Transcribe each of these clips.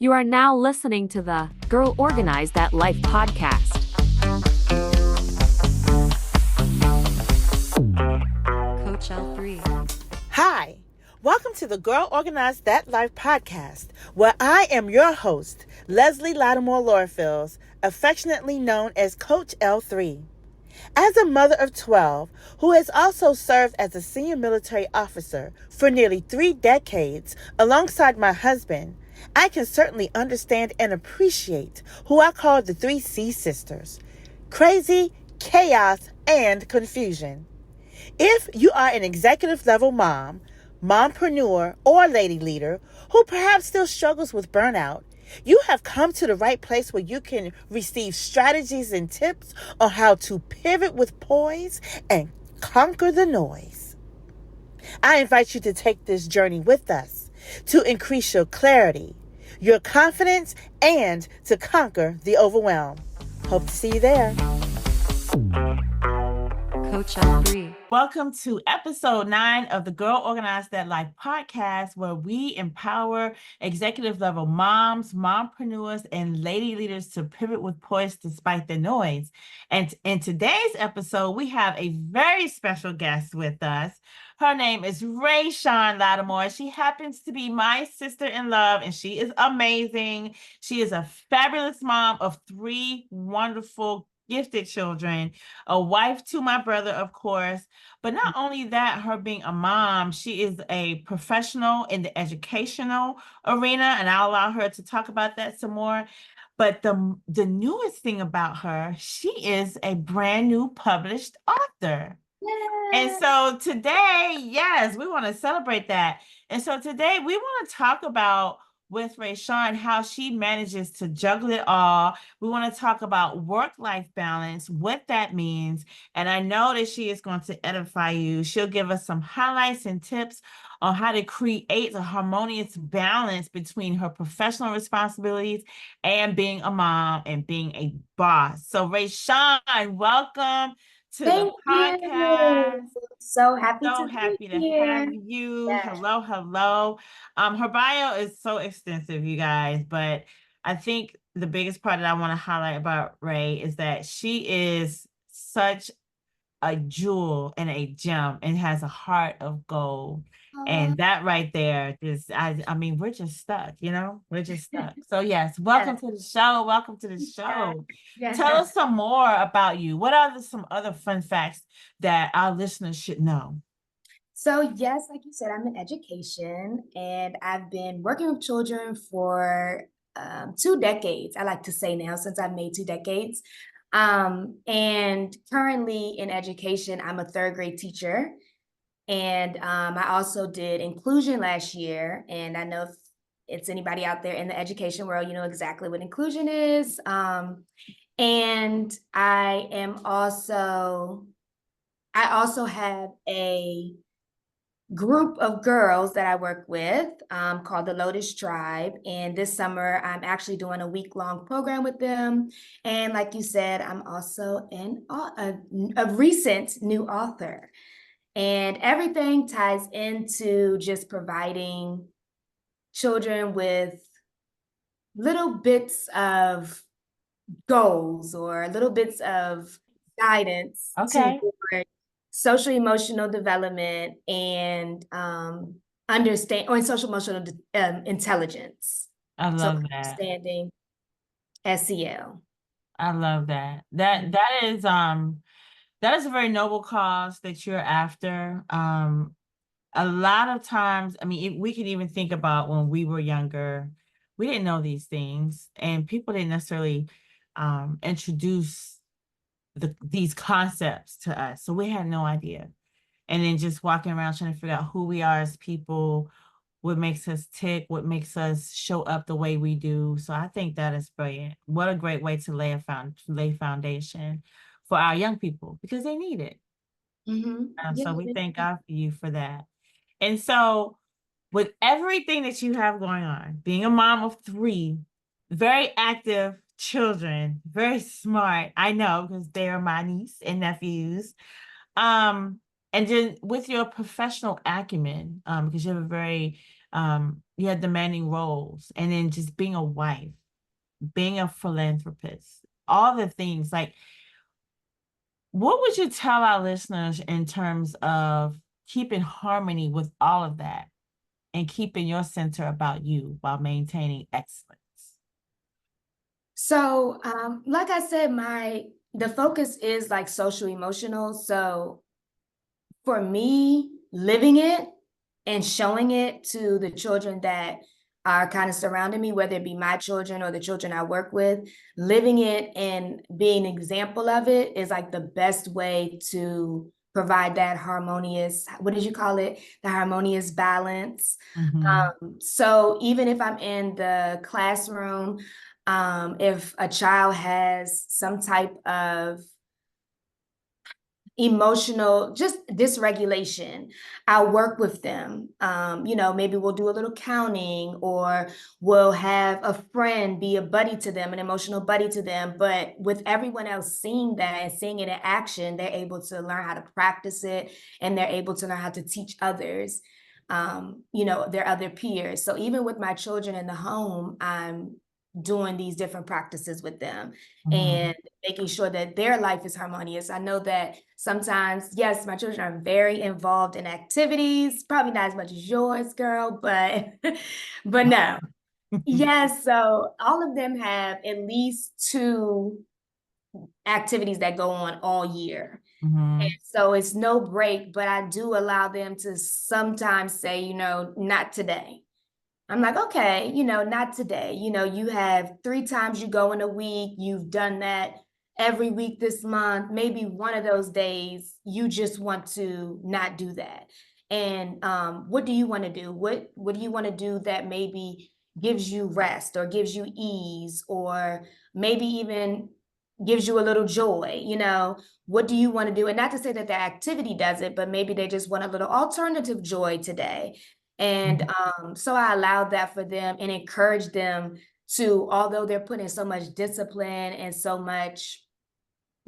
You are now listening to the Girl Organize That Life podcast. Coach L3. Hi, welcome to the Girl Organize That Life podcast, where I am your host, Leslie Latimore-Lorfils, affectionately known as Coach L3. As a mother of 12, who has also served as a senior military officer for nearly 3 decades alongside my husband, I can certainly understand and appreciate who I call the 3C sisters: crazy, chaos, and confusion. If you are an executive level mom, mompreneur, or lady leader who perhaps still struggles with burnout, you have come to the right place where you can receive strategies and tips on how to pivot with poise and conquer the noise. I invite you to take this journey with us to increase your clarity, your confidence, and to conquer the overwhelm. Hope to see you there. Coach L3. Welcome to episode 9 of the Girl Organize That Life podcast, where we empower executive level moms, mompreneurs, and lady leaders to pivot with poise despite the noise. And in today's episode, we have a very special guest with us. Her name is RaShaun Latimore. She happens to be my sister in love, and she is amazing. She is a fabulous mom of 3 wonderful gifted children, a wife to my brother, of course. But not only that, her being a mom, she is a professional in the educational arena, and I'll allow her to talk about that some more. But the newest thing about her, she is a brand new published author. And so today, yes, we want to celebrate that. And so today we want to talk about with RaShaun how she manages to juggle it all. We want to talk about work-life balance, what that means. And I know that she is going to edify you. She'll give us some highlights and tips on how to create a harmonious balance between her professional responsibilities and being a mom and being a boss. So RaShaun, welcome to the podcast. So happy So to happy be to here. have you. Yes. Hello. Her bio is so extensive, you guys, but I think the biggest part that I want to highlight about Ray is that she is such a jewel and a gem and has a heart of gold. And that right there, I mean, we're just stuck, we're just stuck. So yes, welcome to the show. Welcome to the show. Yes. Tell us some more about you. What are some other fun facts that our listeners should know? So yes, like you said, I'm in education and I've been working with children for 2 decades. I like to say now, since I've made 2 decades. And currently in education, I'm a 3rd grade teacher. And I also did inclusion last year. And I know if it's anybody out there in the education world, you know exactly what inclusion is. And I also have a group of girls that I work with called the Lotus Tribe. And this summer, I'm actually doing a week-long program with them. And like you said, I'm also a recent new author. And everything ties into just providing children with little bits of goals or little bits of guidance Okay. toward social emotional development and social emotional intelligence. I love that. Understanding SEL. I love that. That is a very noble cause that you're after. A lot of times, I mean, we can even think about when we were younger, we didn't know these things, and people didn't necessarily introduce these concepts to us. So we had no idea. And then just walking around trying to figure out who we are as people, what makes us tick, what makes us show up the way we do. So I think that is brilliant. What a great way to lay foundation for our young people, because they need it. So we thank God for you for that. And so with everything that you have going on, being a mom of 3, very active children, very smart, I know, because they are my niece and nephews. And then with your professional acumen, because you have a very You had demanding roles, and then just being a wife, being a philanthropist, all the things. Like, what would you tell our listeners in terms of keeping harmony with all of that and keeping your center about you while maintaining excellence? So, like I said, the focus is like social emotional. So for me, living it and showing it to the children that are kind of surrounding me, whether it be my children or the children I work with, living it and being an example of it is like the best way to provide that harmonious, what did you call it? The harmonious balance. So even if I'm in the classroom, if a child has some type of emotional just dysregulation, I'll work with them. Maybe we'll do a little counting, or we'll have a friend be a buddy to them, an emotional buddy to them. But with everyone else seeing that and seeing it in action, they're able to learn how to practice it, and they're able to learn how to teach others, their other peers. So even with my children in the home, I'm doing these different practices with them and making sure that their life is harmonious. I know that sometimes, yes, my children are very involved in activities, probably not as much as yours, girl, but but no. Yes, so all of them have at least 2 activities that go on all year. And so it's no break, but I do allow them to sometimes say, not today. I'm like, okay, not today. You have 3 times you go in a week. You've done that every week this month. Maybe one of those days you just want to not do that. And what do you want to do? What do you want to do that maybe gives you rest or gives you ease or maybe even gives you a little joy? What do you want to do? And not to say that the activity does it, but maybe they just want a little alternative joy today. And so I allowed that for them and encouraged them to, although they're putting so much discipline and so much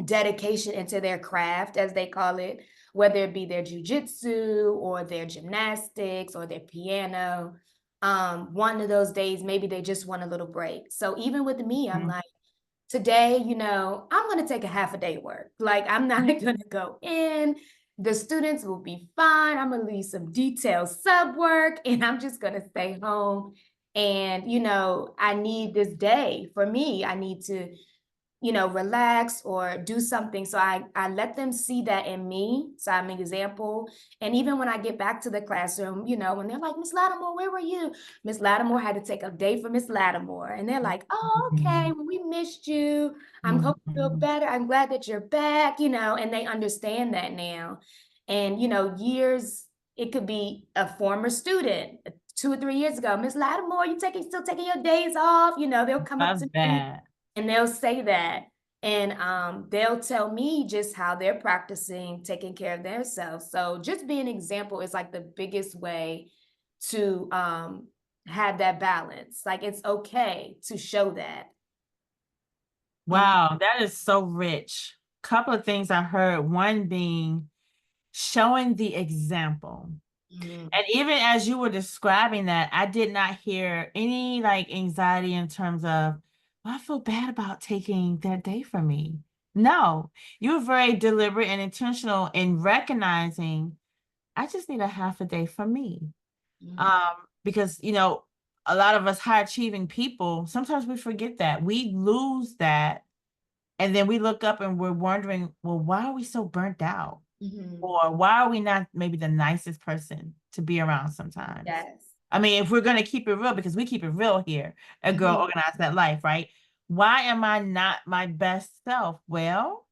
dedication into their craft, as they call it, whether it be their jujitsu or their gymnastics or their piano, one of those days, maybe they just want a little break. So even with me, I'm like, today, I'm going to take a half a day work. Like, I'm not going to go in. The students will be fine. I'm going to leave some detailed sub work and I'm just going to stay home. And, I need this day for me. I need to relax or do something. So I let them see that in me. So I'm an example. And even when I get back to the classroom, when they're like, Miss Latimore, where were you? Miss Latimore had to take a day for Miss Latimore. And they're like, oh, okay, well, we missed you. I'm hoping you feel better. I'm glad that you're back, and they understand that now. And, years, it could be a former student 2 or 3 years ago. Miss Latimore, still taking your days off? They'll come up to me. And they'll say that, and they'll tell me just how they're practicing taking care of themselves. So just being an example is like the biggest way to have that balance. Like, it's okay to show that. Wow, that is so rich. Couple of things I heard, one being showing the example. And even as you were describing that, I did not hear any like anxiety in terms of, well, I feel bad about taking that day from me. No, you were very deliberate and intentional in recognizing I just need a half a day for me. Because, a lot of us high achieving people, sometimes we forget that. We lose that. And then we look up and we're wondering, well, why are we so burnt out? Or why are we not maybe the nicest person to be around sometimes? Yes. I mean, if we're going to keep it real, because we keep it real here at Girl Organize That Life, right? Why am I not my best self? Well,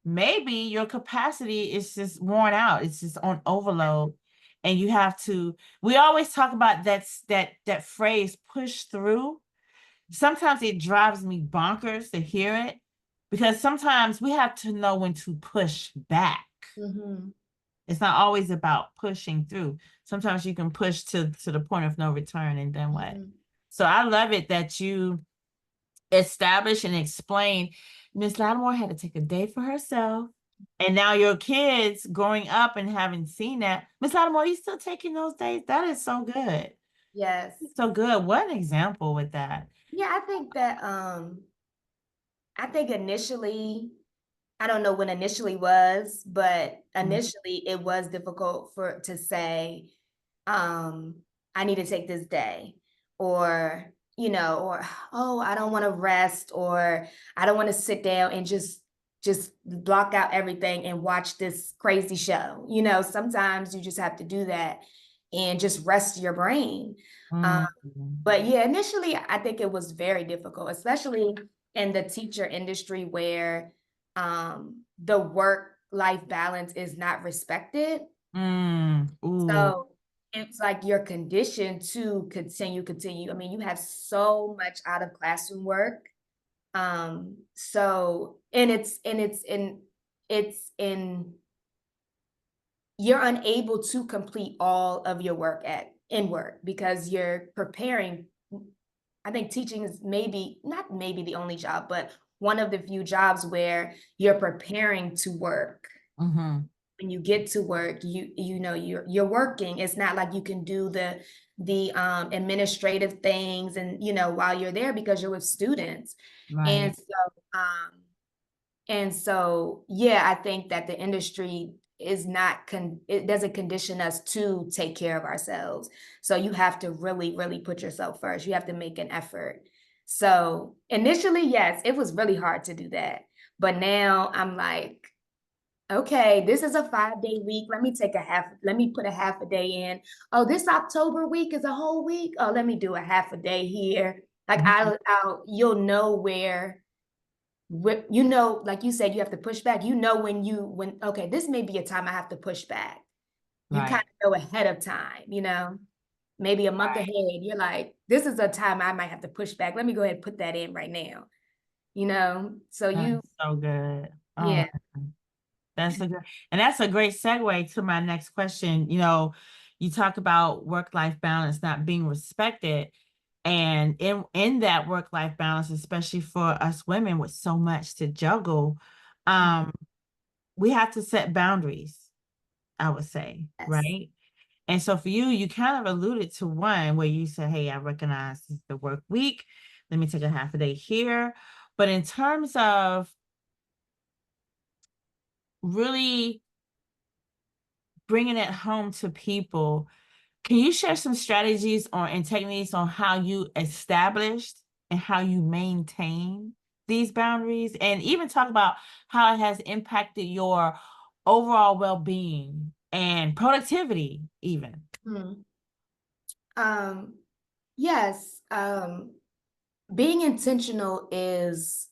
maybe your capacity is just worn out. It's just on overload. And you have to, we always talk about that phrase, push through. Sometimes it drives me bonkers to hear it, because sometimes we have to know when to push back. It's not always about pushing through. Sometimes you can push to the point of no return, and then what? So I love it that you establish and explain Miss Latimore had to take a day for herself. And now your kids growing up and having seen that. Miss Latimore, you still taking those days? That is so good. Yes. So good. What an example with that. Yeah, I think that I think initially, I don't know when initially was, but initially it was difficult to say, I need to take this day, or, or, oh, I don't want to rest, or I don't want to sit down and just block out everything and watch this crazy show. Sometimes you just have to do that and just rest your brain. But yeah, initially I think it was very difficult, especially in the teacher industry where the work-life balance is not respected. So it's like you're conditioned to continue. I mean, you have so much out of classroom work. So you're unable to complete all of your work in work because you're preparing. I think teaching is not maybe the only job, but one of the few jobs where you're preparing to work. When you get to work, you're working. It's not like you can do the administrative things and while you're there because you're with students. Right. And so yeah, I think that the industry is not it doesn't condition us to take care of ourselves. So you have to really, really put yourself first. You have to make an effort. So initially, yes, it was really hard to do that. But now I'm like, okay, this is a 5-day week. Let me put a half a day in. Oh, this October week is a whole week. Oh, let me do a half a day here. Like you'll know where, like you said, you have to push back. When okay, this may be a time I have to push back. You kind of know ahead of time, maybe a month ahead. You're like, this is a time I might have to push back. Let me go ahead and put that in right now. So That's so good. Oh, yeah. that's a great segue to my next question. You talk about work-life balance not being respected. And in that work-life balance, especially for us women with so much to juggle, we have to set boundaries, I would say, Yes. right? And so for you kind of alluded to one where you said, hey, I recognize this is the work week. Let me take a half a day here. But in terms of really bringing it home to people, can you share some strategies and techniques on how you established and how you maintain these boundaries, and even talk about how it has impacted your overall well-being and productivity even? Yes. Being intentional is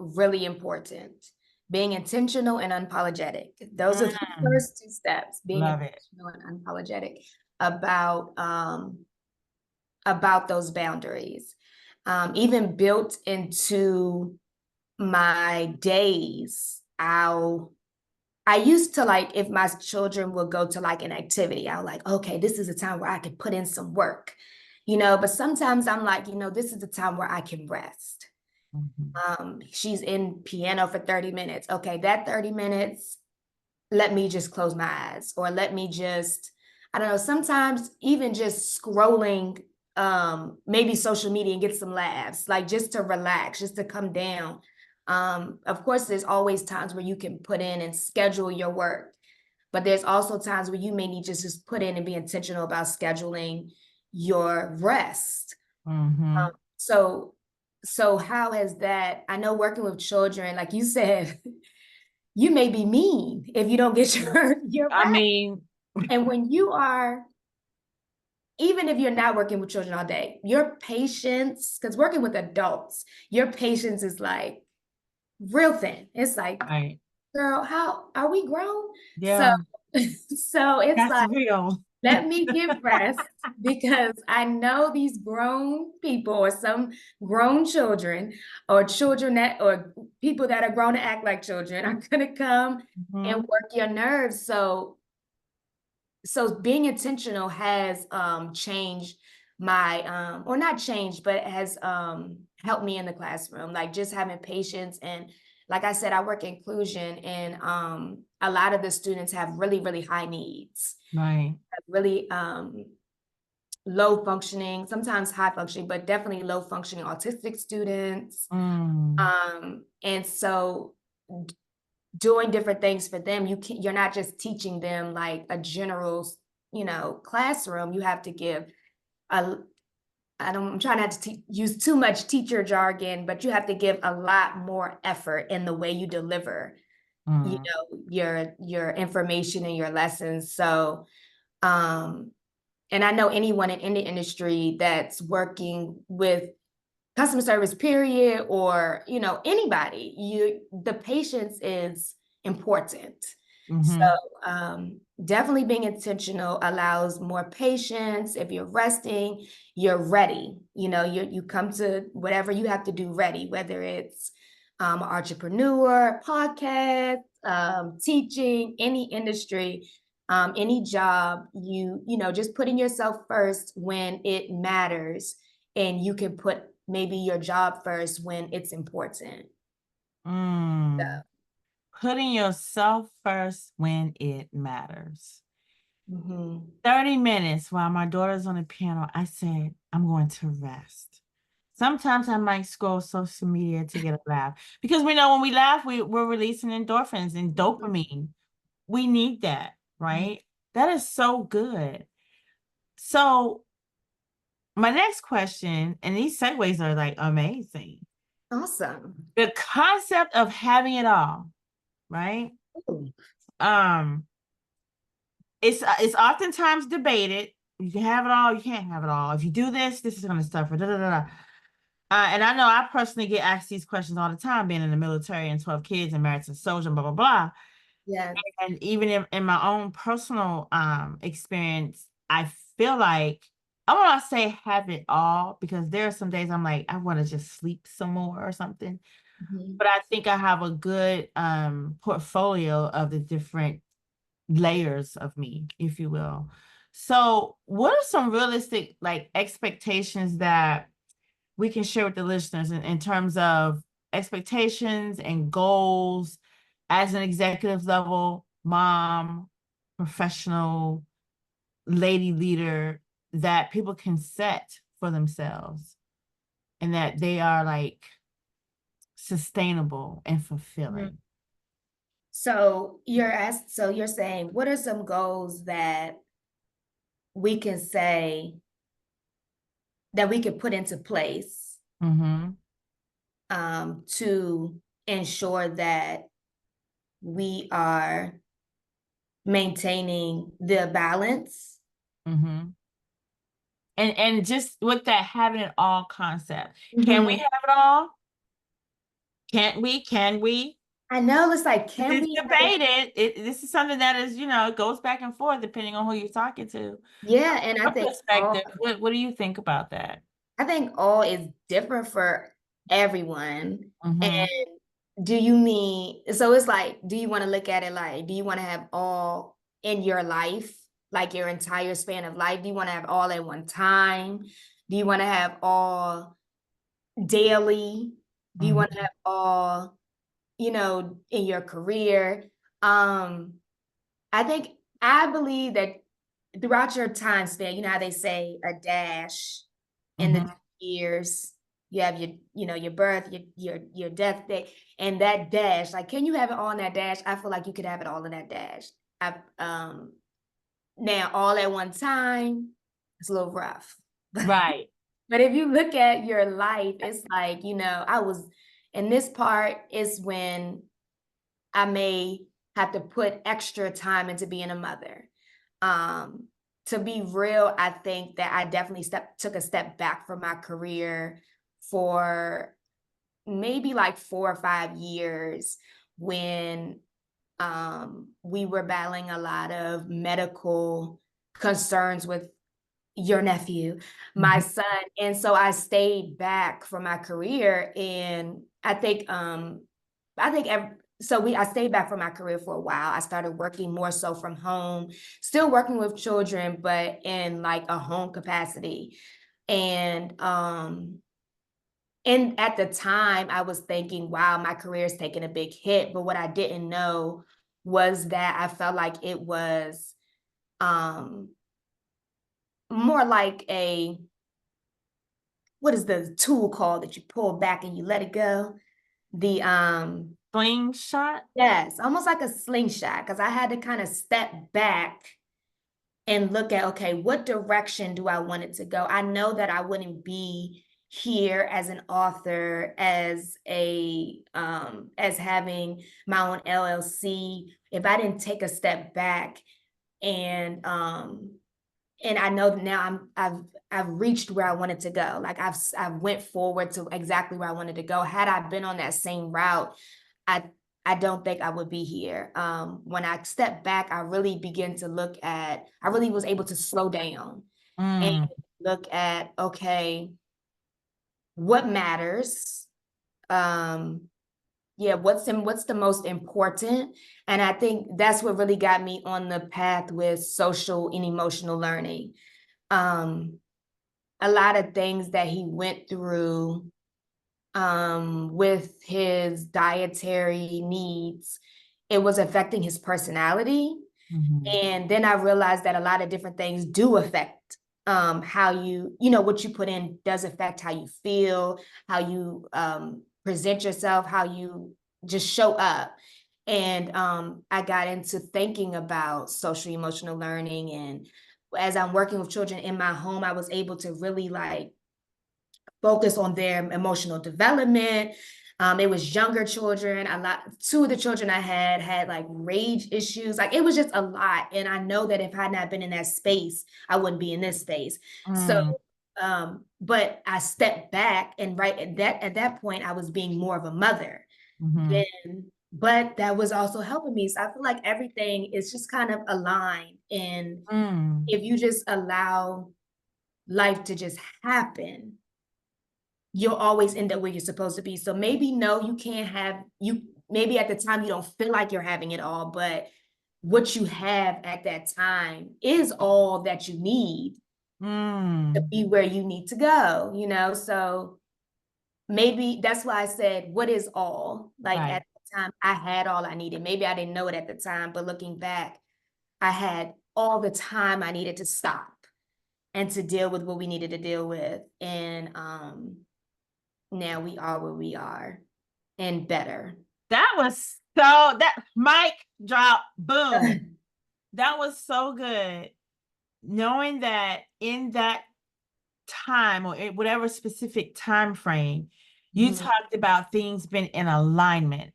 really important. Being intentional and unapologetic. Those are the first two steps. Being Love it. intentional and unapologetic about those boundaries. Even built into my days, I used to, like, if my children would go to like an activity, I'm like, okay, this is a time where I can put in some work, but sometimes I'm like, this is the time where I can rest. She's in piano for 30 minutes. Okay, that 30 minutes, let me just close my eyes, or let me just, I don't know, sometimes even just scrolling maybe social media and get some laughs, like just to relax, just to come down. Of course, there's always times where you can put in and schedule your work, but there's also times where you may need to just put in and be intentional about scheduling your rest. So how has that, I know working with children, like you said, you may be mean if you don't get your I rest. mean, And when you are, even if you're not working with children all day, your patience, because working with adults, your patience is like real thin. It's like, right. girl, how are we grown? Yeah. So it's That's like, real. let me get rest, because I know these grown people, or some grown children, or or people that are grown to act like children, are gonna come and work your nerves. So being intentional has changed my or not changed, but it has helped me in the classroom, like just having patience and like I said, I work inclusion, and a lot of the students have really, really high needs, Right. really low functioning, sometimes high functioning, but definitely low functioning autistic students. And so doing different things for them, you're not just teaching them like a general, classroom. You have to give I'm trying not to use too much teacher jargon, but you have to give a lot more effort in the way you deliver, your information and your lessons. So, and I know anyone in the industry that's working with customer service, period, or, anybody, the patience is important. So definitely being intentional allows more patience. If you're resting, you're ready. You come to whatever you have to do ready, whether it's entrepreneur, podcast, teaching, any industry, any job, just putting yourself first when it matters, and you can put maybe your job first when it's important. So. Putting yourself first when it matters. 30 minutes while my daughter's on the piano, I said, I'm going to rest. Sometimes I might scroll social media to get a laugh, because we know when we laugh, we're releasing endorphins and dopamine. We need that, right? That is so good. So my next question, and these segues are like amazing. Awesome. The concept of having it all, right? Ooh. It's oftentimes debated. You can have it all, you can't have it all. If you do this, this is going to suffer. And I know I personally get asked these questions all the time, being in the military and 12 kids and married to a soldier, blah, blah, blah. Yeah. And even in my own personal experience, I feel like, I want to say have it all, because there are some days I'm like, I want to just sleep some more or something. But I think I have a good portfolio of the different layers of me, if you will. So what are some realistic expectations that we can share with the listeners in terms of expectations and goals as an executive level mom, professional, lady leader, that people can set for themselves and that they are sustainable and fulfilling? So you're saying, what are some goals that we can say that we could put into place to ensure that we are maintaining the balance? And just with that having it all concept, can we have it all? Can't we? Can we? I know, it's like, can we? It's debated. This is something that is, it goes back and forth depending on who you're talking to. Yeah, and I Your think perspective, what do you think about that? I think all is different for everyone. And do you mean, so it's like, do you want to look at it like, do you want to have all in your life, like your entire span of life? Do you want to have all at one time? Do you want to have all daily? Do you want to have all, in your career? I believe that throughout your time span, you know how they say a dash in the years, you have your birth, your death date, and that dash, like, can you have it all in that dash? I feel like you could have it all in that dash. Now all at one time, it's a little rough. Right. But if you look at your life, it's like, I was in this part is when I may have to put extra time into being a mother. To be real, I think that I definitely took a step back from my career for maybe like 4 or 5 years when we were battling a lot of medical concerns with your nephew, my son. And so I stayed back from my career, and I stayed back from my career for a while. I started working more so from home, still working with children, but in like a home capacity. And And at the time, I was thinking, wow, my career is taking a big hit. But what I didn't know was that I felt like it was more like what is the tool called that you pull back and you let it go? The Slingshot? yes, almost like a slingshot, because I had to kind of step back and look at, okay, what direction do I want it to go? I know that I wouldn't be here as an author, as having my own LLC, if I didn't take a step back and I know that now I've reached where I wanted to go. Like I've went forward to exactly where I wanted to go. Had I been on that same route, I I don't think I would be here. When I stepped back, I really was able to slow down and Mm, look at, okay, what matters? Yeah, what's the most important? And I think that's what really got me on the path with social and emotional learning. Um, a lot of things that he went through with his dietary needs, it was affecting his personality. mhm. And then I realized that a lot of different things do affect how what you put in does affect how you feel, how you present yourself, how you just show up. And I got into thinking about social emotional learning. And as I'm working with children in my home, I was able to really like focus on their emotional development. It was younger children. Two of the children I had like rage issues. Like it was just a lot. And I know that if I had not been in that space, I wouldn't be in this space. So, Mm, but I stepped back, and right at that point, I was being more of a mother. mhm. But that was also helping me. So I feel like everything is just kind of aligned. And Mm. if you just allow life to just happen, you'll always end up where you're supposed to be. So maybe no, you can't have maybe at the time you don't feel like you're having it all, but what you have at that time is all that you need to Mm. be where you need to go, you know? So maybe that's why I said, what is all? Like Right. at the time, I had all I needed. Maybe I didn't know it at the time, but looking back, I had all the time I needed to stop and to deal with what we needed to deal with. And now we are where we are and better. That was that mic drop, boom. That was so good. Knowing that in that time or in whatever specific time frame, you Mhm. talked about things being in alignment.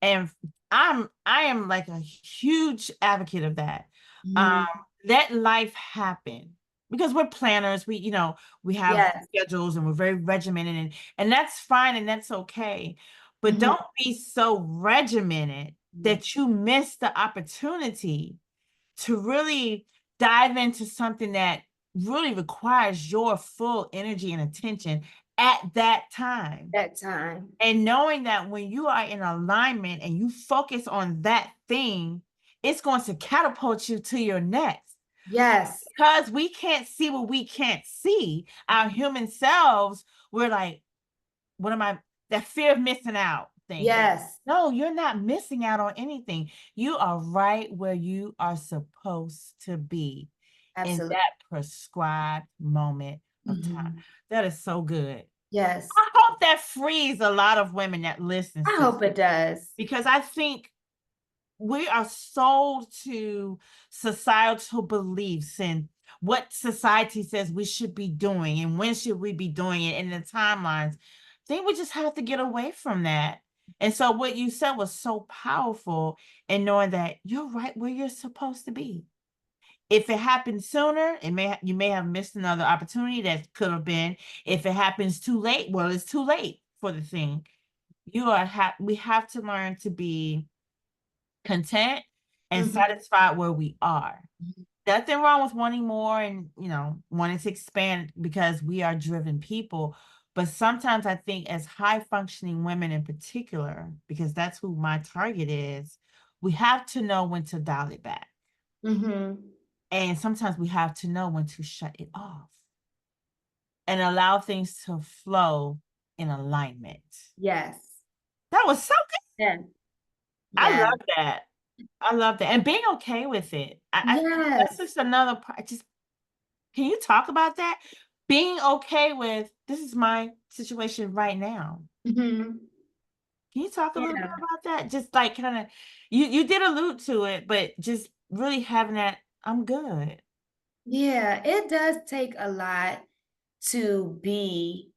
And I am like a huge advocate of that. Um, Mhm. let life happen because we're planners. We have Yes. schedules and we're very regimented, and that's fine and that's okay. But Mhm. don't be so regimented that you miss the opportunity to really dive into something that really requires your full energy and attention at that time. That time. And knowing that when you are in alignment and you focus on that thing, it's going to catapult you to your next. Yes. Because we can't see what we can't see, our human selves, we're like, what am I? That fear of missing out thing. Yes. No, you're not missing out on anything. You are right where you are supposed to be in Absolutely. that prescribed moment of time. Mhm. That is so good. Yes. I hope that frees a lot of women that listens I to this, hope it does. because I think we are sold to societal beliefs and what society says we should be doing and when should we be doing it and the timelines. I think we just have to get away from that. And so what you said was so powerful in knowing that you're right where you're supposed to be. If it happens sooner, you may have missed another opportunity that could have been. If it happens too late, well, it's too late for the thing. We have to learn to be content and Mhm. satisfied where we are. Nothing wrong with wanting more and wanting to expand, because we are driven people. But sometimes I think as high functioning women in particular, because that's who my target is, we have to know when to dial it back. Mhm. And sometimes we have to know when to shut it off and allow things to flow in alignment. Yes. That was so good. Yeah. I Yeah. love that. I love that. And being okay with it. That's Yes. just another part. Just can you talk about that? Being okay with this is my situation right now. Hmm. Can you talk a little bit Yeah. about that? Just like kind of you did allude to it, but just really having that, I'm good. Yeah, it does take a lot to be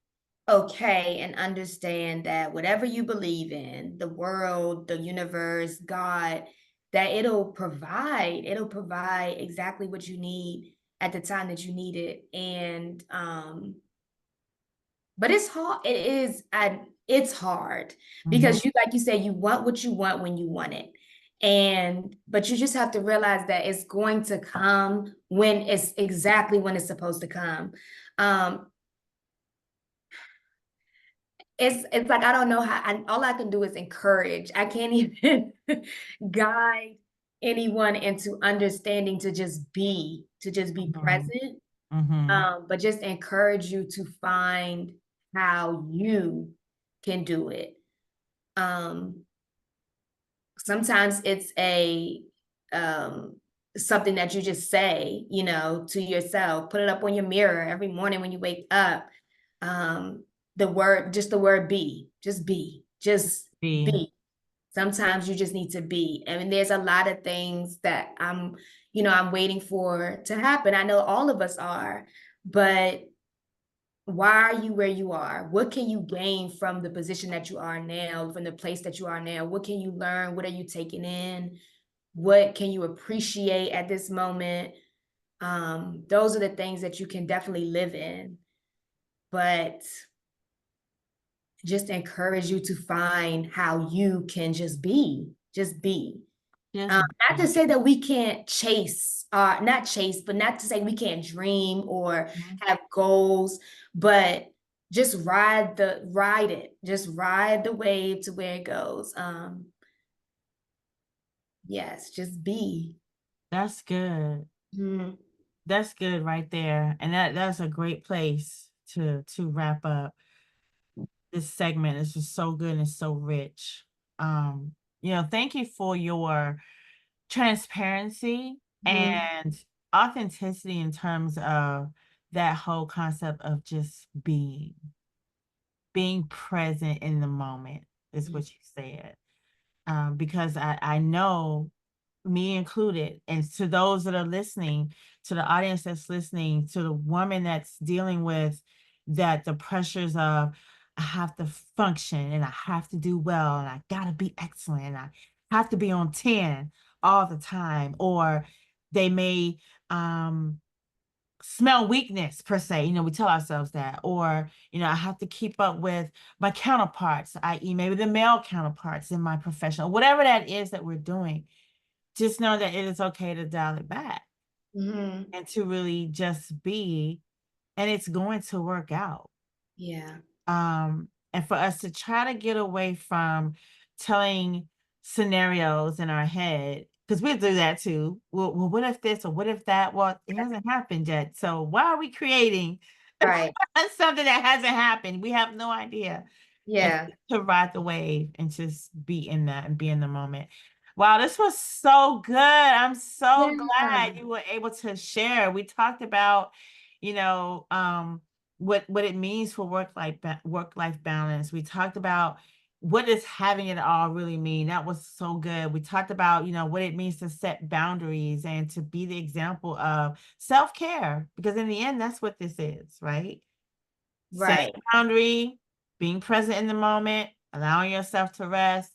okay and understand that whatever you believe in, the world, the universe, God, that it'll provide exactly what you need at the time that you need it. And but it's hard. It's hard Mhm. because you, like you said, you want what you want when you want it. And but you just have to realize that it's going to come when it's exactly when it's supposed to come. Um, it's like I don't know how all I can do is encourage. I can't even guide anyone into understanding to just be Mhm. present. Mhm. But just encourage you to find how you can do it. Um, Sometimes it's a um something that you just say, to yourself. Put it up on your mirror every morning when you wake up. Um, the word be, just Be. be. Sometimes you just need to be. I mean, there's a lot of things that I'm waiting for to happen. I know all of us are, but why are you where you are? What can you gain from the position that you are now, from the place that you are now? What can you learn? What are you taking in? What can you appreciate at this moment? Those are the things that you can definitely live in, but just encourage you to find how you can just be. Just Not to say that we can't not chase, but not to say we can't dream or Mhm. have goals, but just just ride the wave to where it goes. Yes, just be. That's good. Mhm. That's good right there. And that's a great place to wrap up this segment. It's just so good and so rich. Um, thank you for your transparency Mhm. and authenticity in terms of that whole concept of just being present in the moment is what you said. Because I know, me included, and to those that are listening, to the audience that's listening, to the woman that's dealing with the pressures of I have to function and I have to do well and I gotta be excellent and I have to be on 10 all the time, or they may smell weakness per se. We tell ourselves that, or I have to keep up with my counterparts, i.e. maybe the male counterparts in my profession, or whatever that is that we're doing. Just know that it is okay to dial it back Mhm. and to really just be, and it's going to work out. Yeah. And for us to try to get away from telling scenarios in our head, because we do that too. Well, what if this or what if that? Well, it hasn't happened yet. So why are we creating Right. something that hasn't happened? We have no idea. And Yeah. to ride the wave and just be in that and be in the moment. Wow, this was so good. I'm so Yeah. glad you were able to share. We talked about, you know, um, what it means for work life balance. We talked about what does having it all really mean. That was so good. We talked about, what it means to set boundaries and to be the example of self-care, because in the end, that's what this is, right? Setting Right. a boundary, being present in the moment, allowing yourself to rest,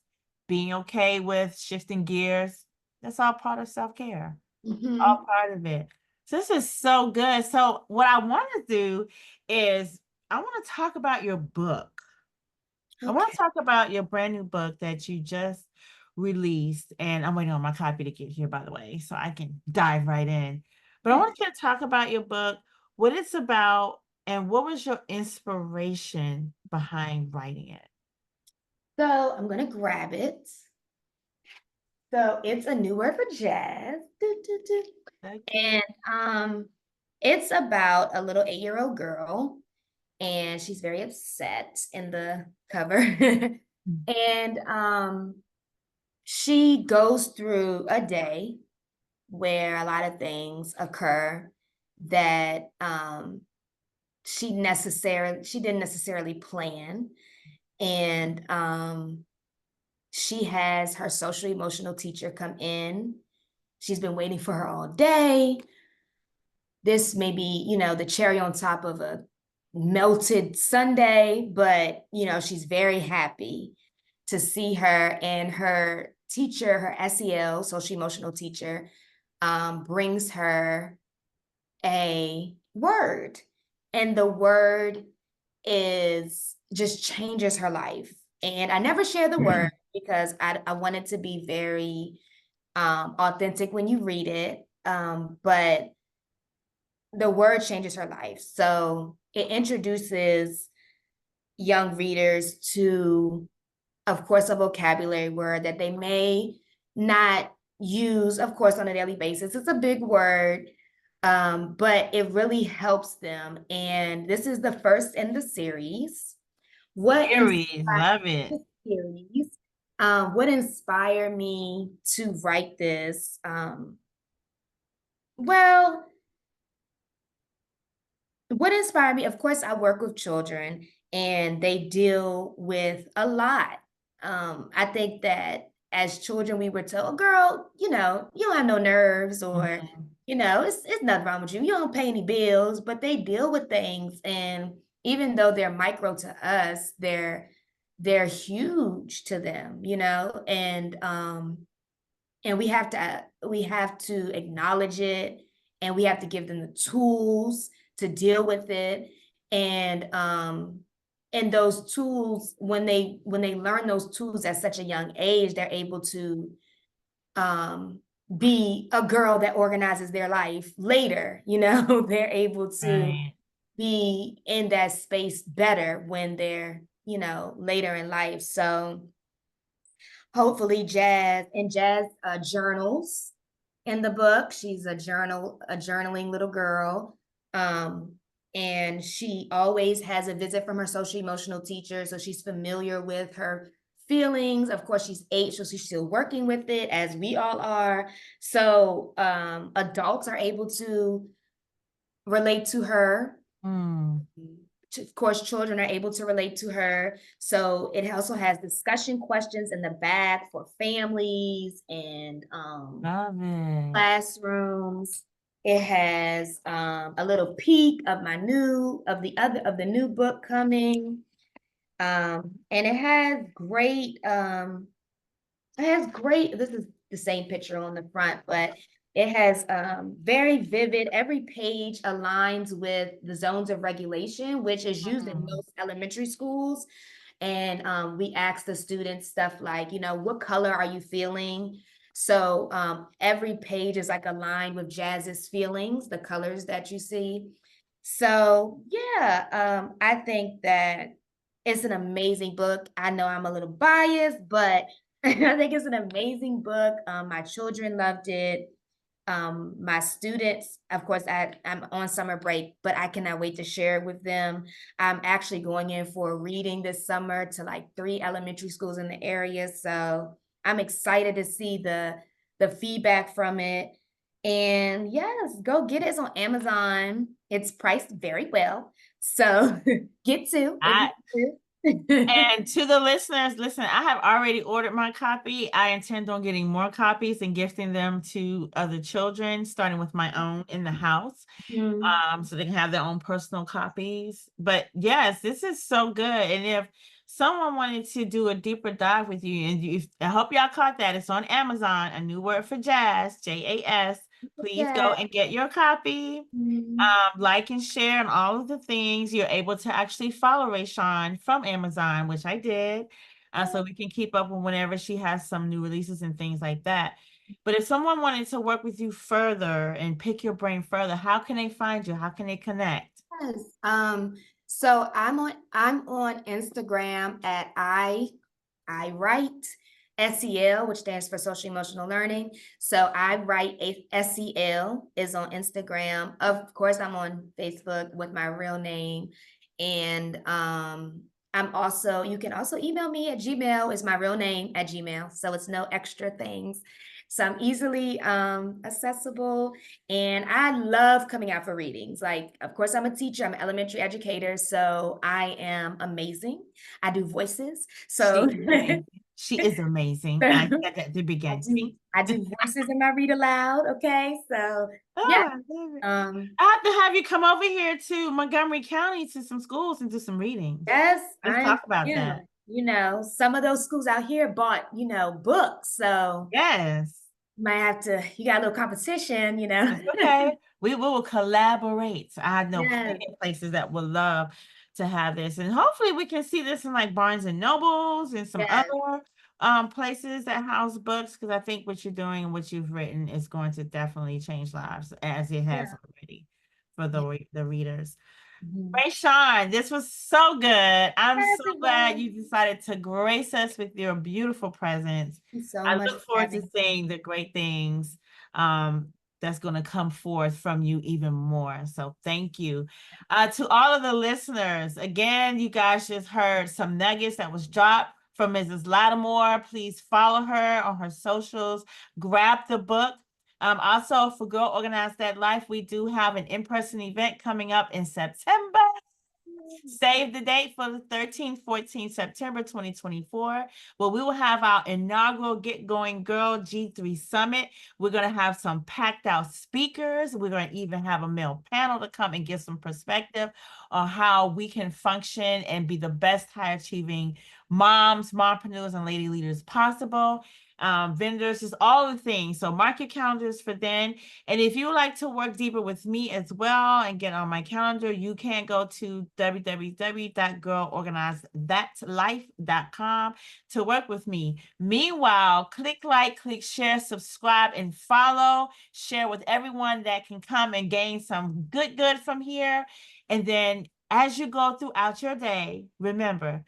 being okay with shifting gears. That's all part of self-care, all Mhm. part of it. So this is so good. So what I want to do is I want to talk about your book. I want to Okay. talk about your brand new book that you just released. And I'm waiting on my copy to get here, by the way, so I can dive right in. But I want you to talk about your book, what it's about, and what was your inspiration behind writing it? So I'm gonna grab it. So it's a new word for jazz. Do, do, do. Okay. And it's about a little 8-year-old girl, and she's very upset in the cover. And she goes through a day where a lot of things occur that she didn't necessarily plan. And she has her social emotional teacher come in. She's been waiting for her all day. This may be, the cherry on top of a melted sundae, but, she's very happy to see her. And her teacher, her SEL, social emotional teacher, brings her a word. And the word just changes her life. And I never share the word because I want it to be very authentic when you read it. But the word changes her life. So it introduces young readers to, of course, a vocabulary word that they may not use, of course, on a daily basis. It's a big word, but it really helps them. And this is the first in the series. What Love it. series? What inspired me to write this? Well, what inspired me, of course, I work with children and they deal with a lot. I think that as children, we were told, girl, you don't have no nerves, or, it's nothing wrong with you. You don't pay any bills, but they deal with things. And even though they're micro to us, they're huge to them, and we have to acknowledge it, and we have to give them the tools to deal with it. And those tools, when they learn those tools at such a young age, they're able to be a girl that organizes their life later. They're able to be in that space better when they're later in life. So hopefully Jazz journals in the book. She's a journaling little girl. And she always has a visit from her social emotional teacher. So she's familiar with her feelings. Of course, she's 8, so she's still working with it, as we all are. So adults are able to relate to her. Of course, children are able to relate to her. So it also has discussion questions in the back for families and classrooms. It has a little peek of the new book coming. And it has great, this is the same picture on the front, but it has very vivid, every page aligns with the zones of regulation, which is used in most elementary schools. And we ask the students stuff like, what color are you feeling? So every page is like aligned with Jazz's feelings, the colors that you see. So yeah, I think that it's an amazing book. I know I'm a little biased, but I think it's an amazing book. My children loved it. My students, of course, I'm on summer break, but I cannot wait to share it with them. I'm actually going in for a reading this summer to like 3 elementary schools in the area. So I'm excited to see the feedback from it. And yes, go get it. It's on Amazon. It's priced very well. So get to. And to the listeners, listen, I have already ordered my copy. I intend on getting more copies and gifting them to other children, starting with my own in the house, so they can have their own personal copies. But yes, this is so good. And if someone wanted to do a deeper dive with you, and I hope y'all caught that, it's on Amazon, a new word for jazz, JAS. Please go and get your copy. Like and share and all of the things. You're able to actually follow RaShaun from Amazon, which I did, so we can keep up with whenever she has some new releases and things like that. But if someone wanted to work with you further and pick your brain further, how can they find you? How can they connect? Yes. So I'm on Instagram at I write SEL, which stands for social emotional learning. So I write SEL is on Instagram. Of course, I'm on Facebook with my real name. And you can also email me at Gmail, is my real name at Gmail. So it's no extra things. So I'm easily accessible, and I love coming out for readings. Like, of course, I'm a teacher, I'm an elementary educator, so I am amazing. I do voices. So She is amazing. I said that at the beginning. I do voices in my read aloud. Okay. So yeah. I love it. I have to have you come over here to Montgomery County to some schools and do some reading. Yes, Let's talk about that. You know, some of those schools out here bought, you know, books. So yes, you might have to, you got a little competition, you know. okay. We will collaborate. I know Yes. plenty of places that would love to have this, and hopefully we can see this in like Barnes and Nobles and some Yes. other places that house books, because I think what you're doing and what you've written is going to definitely change lives, as it has already for the readers. RaShaun, this was so good. I'm so glad you decided to grace us with your beautiful presence. Thank you so I much look for forward to having me. seeing the great things that's going to come forth from you even more. So thank you. To all of the listeners, again, you guys just heard some nuggets that was dropped from Mrs. Latimore. Please follow her on her socials. Grab the book. Also, for Girl Organize That Life, we do have an in-person event coming up in September. Save the date for the 13th, 14th September 2024. Well, we will have our inaugural Get Going Girl G3 Summit. We're going to have some packed out speakers. We're going to even have a male panel to come and give some perspective on how we can function and be the best high achieving moms, mompreneurs, and lady leaders possible. Vendors, just all the things. So mark your calendars for then. And if you would like to work deeper with me as well and get on my calendar, you can go to www.girlorganizedthatlife.com to work with me. Meanwhile, click like, click share, subscribe, and follow. Share with everyone that can come and gain some good from here. And then as you go throughout your day, remember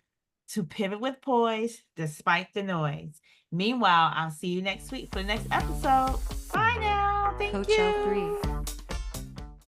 to pivot with poise despite the noise. Meanwhile, I'll see you next week for the next episode. Bye now. Thank Coach you. L3.